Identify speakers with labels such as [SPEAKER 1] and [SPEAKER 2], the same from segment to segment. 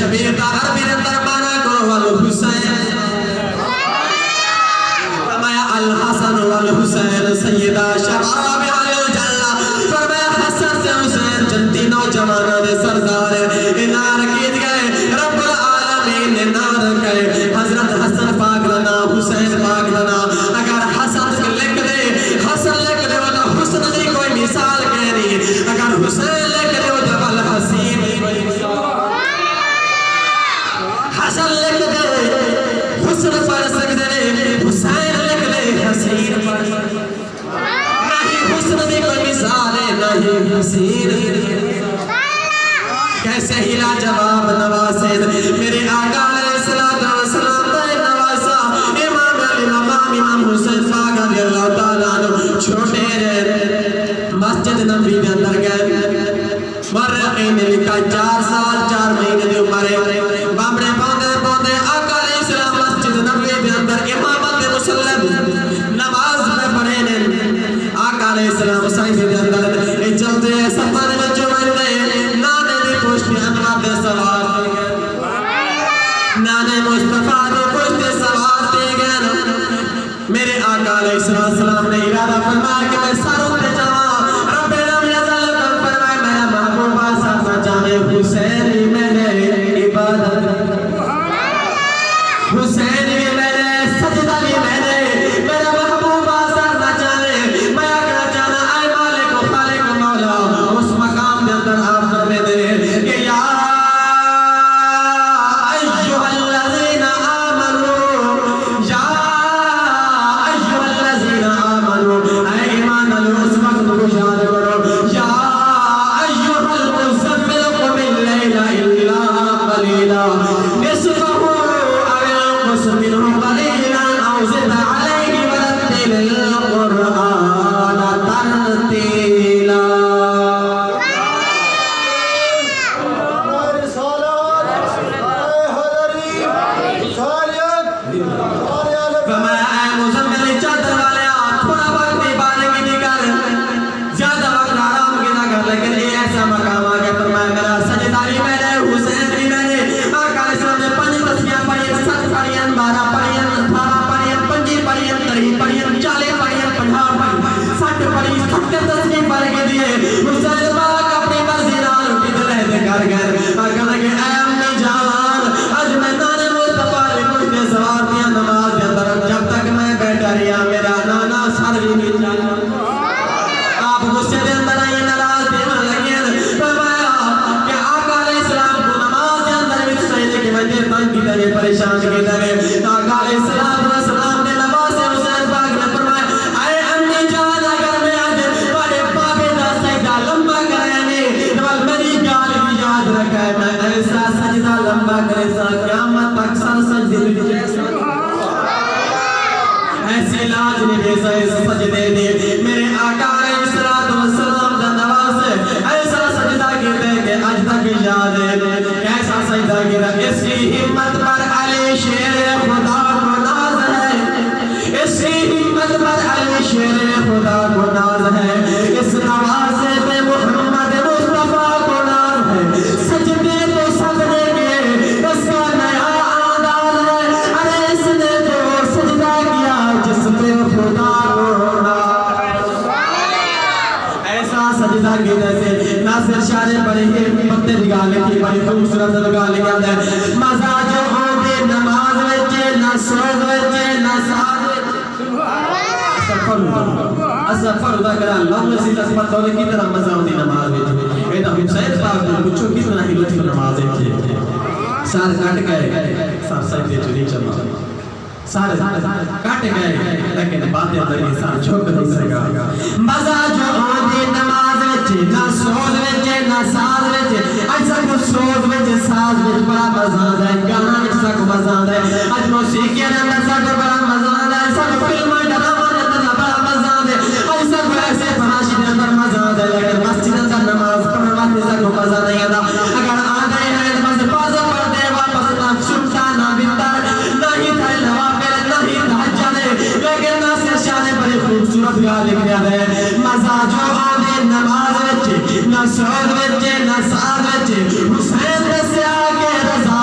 [SPEAKER 1] شبیر دا عربی دے اندر مانا کرو والحسین فرمایا الحسن والحسین سیدہ شباب اہل الجنہ فرمایا حسن سے حسین جنتی نوجوانوں دے سردار انار کیت گئے رب العالمین نے نار گئے حضرت حسن پاک لنا حسین پاک لنا اگر حسن لکھ دے والا حسن دی کوئی مثال کہنی اگر حسین لکھ دے وہ جب الحسین حسن لکھ دے حسن پڑھ سکتے حسین لکھ دے حسین پڑھ نہیں حسن دی کوئی مثال ہے نہیں حسین کیسے ہلا جواب نواسے میرے آقا علیہ السلام دے نواسا امام حسین پاک رضی اللہ تعالیٰ عنہ چھوٹے مسجد نبوی دے اندر گئے مرقین نے لکھا 4 سال 4 مہینے دے عمرے بامڑے پوندے آقا علیہ السلام مسجد نبوی دے اندر امامت مسلم نماز میں پڑھے نے آقا علیہ السلام سائیں دے اندر چلتے سفر میں چومتے نانے دی پوشتے انوار دے سوار نانے مصطفیٰ دے پوشتے سوار دے گئے میرے آقا علیہ السلام نے ارادہ فرمایا کہ میں ساروں پہ جاؤں رب نام یزل کم فرمائے میرا محبوبہ ساتھ جانے حسین بھی میں نے عبادت حسین بھی میں نے سجدہ بھی میں نے میرا محبوبہ ساتھ جانے میں اگر جانا آئے مالک و خالق مولا اس مقام دے اندر آپ فرمے دے کہ یا ایوہ الذین آمنوا یا ایوہ الذین آمنوا اے ایمان علیہ اس وقت کو یاد کرو یا ایوہ المزمل قم اللیل الا قلیلا نصفہ او انقص منہ قلیلا او زد علیہ ورتل القرآن ترتیلا فرمایا اے مزمل چادر والے تھوڑا وقت عبادت کی کر زیادہ وقت آرام کی نہ کر لیکن یہ ایسا مقام آ گیا فرمایا میرا سجداری میں نے حسین بھی میں نے آقا علیہ السلام نے 5 تسبیحاں پڑھی 7 پڑھی 12 پڑھی 18 پڑھی 25 پڑھی 30 پڑھی 40 پڑھی 50 پڑھی 60 پڑھی 70 تسبیح پڑھ کے دیے حسین پاک اپنی مرضی نال کدھر رہتے کر گئے آقا لگے اے امی جان آج میں نانے مصطفیٰ علی مجھے سوار دیا نماز کے اندر جب تک میں بیٹھا رہا میرا نانا سر بھی نہیں جانا آپ غصے دے اندر آئیے ناراض دیوان لگے فرمایا کہ آقا علیہ السلام کو نماز کے اندر بھی سجدے کی وجہ تنگ کی طرح پریشان کی طرح آقا علیہ السلام نے نماز سے حسین پاک نے فرمایا اے امی جان اگر میں آج بڑے بابے دا سجدہ لمبا کرنے تو میری گال بھی یاد رکھا ہے میں ایسا سجدہ لمبا کرے سا قیامت تک سر سجدے بھی جیسا ایسے لاج نے جیسا سجدے دے میرے آقا علیہ السلام دا نواز ایسا سجدہ کہتے کہ آج تک یاد ہے کیسا سجدہ کرا اس کی ہمت پر علی شیر خدا کو ناز ہے اس کی ہمت پر علی شیر خدا کو ناز ہے اس نوازے پہ محمد مصطفیٰ کو ناز ہے سجدے تو سب نے کے اس کا نیا آنداز ہے ارے اس نے تو سجدہ کیا جس پہ خدا کو ناز ایسا سجدہ کی جیسے ناصر شاہ نے بڑے ہی پتے نکالے کی بڑی خوبصورت نکالے کیا ہے مزہ جو ہو دے نماز وچے نہ سوز وچے نہ ساز اصلا فردا کرا اللہ اسی تسبیح دولے کی طرح مزہ ہوتی نماز وچے اے نا حسین پاک نے پوچھو کتنا ہی لطف نماز وچے سارے کٹ گئے سار سجدے چ نہیں چلا سارے کٹ گئے لیکن باتیں اندر انسان جھوک نہیں سکا مزہ جو ہو دے نماز وچے نہ سوز وچے نہ ساز وچے ایسا کو سوز وچے ساز وچ بڑا مزہ ہے گانا وچ سا کو مزہ ہے اج موسیقی نے اندر سا کو بڑا مزہ ہے ایسا کو فلم ڈرامہ نے اندر بڑا مزہ ہے ایسا کو ایسے فحاشی نے اندر مزہ ہے لیکن مسجد اندر نماز پڑھنے والے سا کو مزہ نہیں آتا اگر آ گئے ہیں بس باز پڑھ دے واپس نہ سنتا نہ بنتا نہیں تھا نوافل نہیں تہجد لیکن ناصر شاہ نے بڑی خوبصورت گال لکھا ہے مزہ جو آنے نماز وچے نہ سوز وچے نہ ساز وچے حسین دسیا کے رضا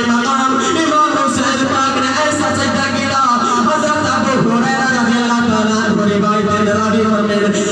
[SPEAKER 1] والی مقام امام حسین پاک نے ایسا سجدہ کیا حضرت ابو ہریرہ رضی اللہ تعالیٰ عنہ روایت ہے راوی فرماتے